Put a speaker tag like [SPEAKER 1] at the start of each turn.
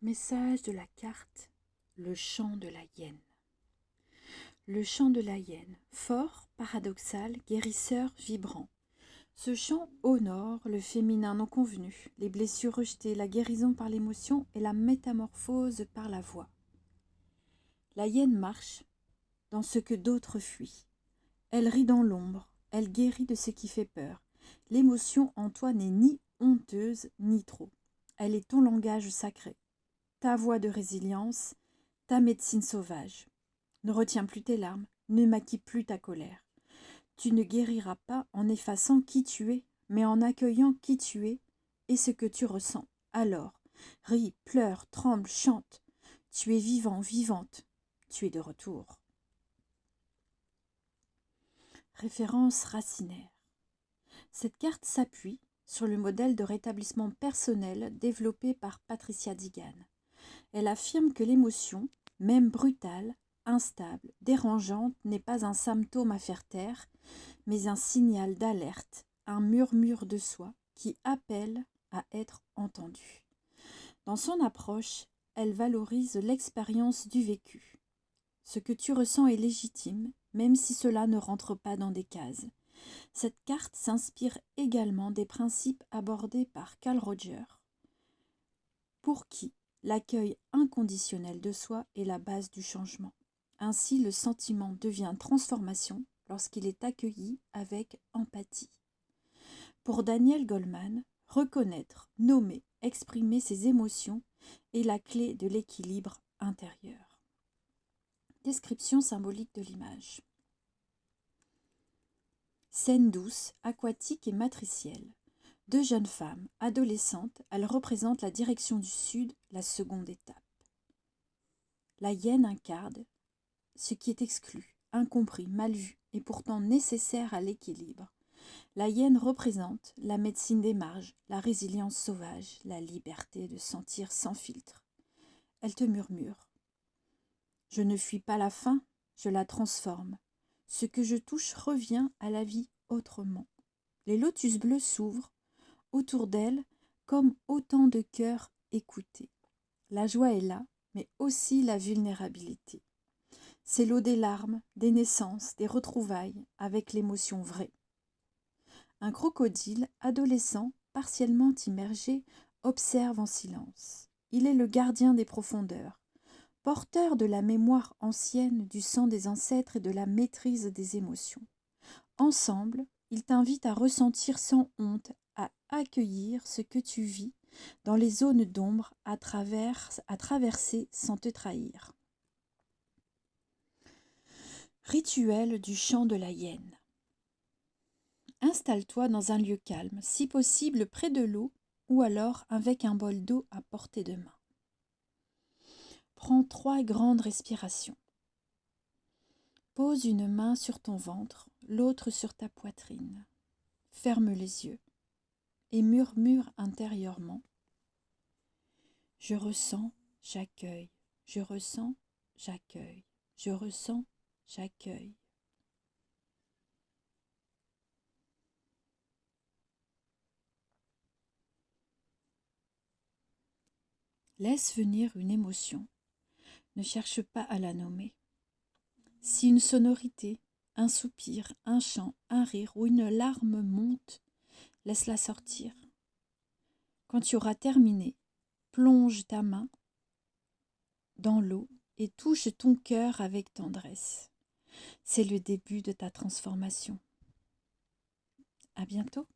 [SPEAKER 1] Message de la carte, le chant de la hyène. Le chant de la hyène, fort, paradoxal, guérisseur, vibrant. Ce chant honore le féminin non convenu, les blessures rejetées, la guérison par l'émotion et la métamorphose par la voix. La hyène marche dans ce que d'autres fuient. Elle rit dans l'ombre, elle guérit de ce qui fait peur. L'émotion en toi n'est ni honteuse ni trop. Elle est ton langage sacré, ta voix de résilience, ta médecine sauvage. Ne retiens plus tes larmes, ne maquille plus ta colère. Tu ne guériras pas en effaçant qui tu es, mais en accueillant qui tu es et ce que tu ressens. Alors, ris, pleure, tremble, chante. Tu es vivant, vivante. Tu es de retour. Référence racinaire. Cette carte s'appuie sur le modèle de rétablissement personnel développé par Patricia Digan. Elle affirme que l'émotion, même brutale, instable, dérangeante, n'est pas un symptôme à faire taire, mais un signal d'alerte, un murmure de soi qui appelle à être entendu. Dans son approche, elle valorise l'expérience du vécu. Ce que tu ressens est légitime, même si cela ne rentre pas dans des cases. Cette carte s'inspire également des principes abordés par Carl Rogers, pour qui l'accueil inconditionnel de soi est la base du changement. Ainsi, le sentiment devient transformation lorsqu'il est accueilli avec empathie. Pour Daniel Goleman, reconnaître, nommer, exprimer ses émotions est la clé de l'équilibre intérieur. Description symbolique de l'image. Scène douce, aquatique et matricielle. Deux jeunes femmes, adolescentes, elles représentent la direction du sud, la seconde étape. La hyène incarne ce qui est exclu, incompris, mal vu et pourtant nécessaire à l'équilibre. La hyène représente la médecine des marges, la résilience sauvage, la liberté de sentir sans filtre. Elle te murmure. Je ne fuis pas la faim, je la transforme. Ce que je touche revient à la vie autrement. Les lotus bleus s'ouvrent autour d'elle comme autant de cœurs écoutés. La joie est là, mais aussi la vulnérabilité. C'est l'eau des larmes, des naissances, des retrouvailles avec l'émotion vraie. Un crocodile, adolescent, partiellement immergé, observe en silence. Il est le gardien des profondeurs, porteur de la mémoire ancienne, du sang des ancêtres et de la maîtrise des émotions. Ensemble, ils t'invitent à ressentir sans honte, à accueillir ce que tu vis dans les zones d'ombre, à traverser sans te trahir. Rituel du chant de la hyène. Installe-toi dans un lieu calme, si possible près de l'eau ou alors avec un bol d'eau à portée de main. Prends 3 grandes respirations. Pose une main sur ton ventre, l'autre sur ta poitrine. Ferme les yeux et murmure intérieurement. Je ressens, j'accueille. Je ressens, j'accueille. Je ressens, j'accueille. Laisse venir une émotion. Ne cherche pas à la nommer. Si une sonorité, un soupir, un chant, un rire ou une larme monte, laisse-la sortir. Quand tu auras terminé, plonge ta main dans l'eau et touche ton cœur avec tendresse. C'est le début de ta transformation. À bientôt.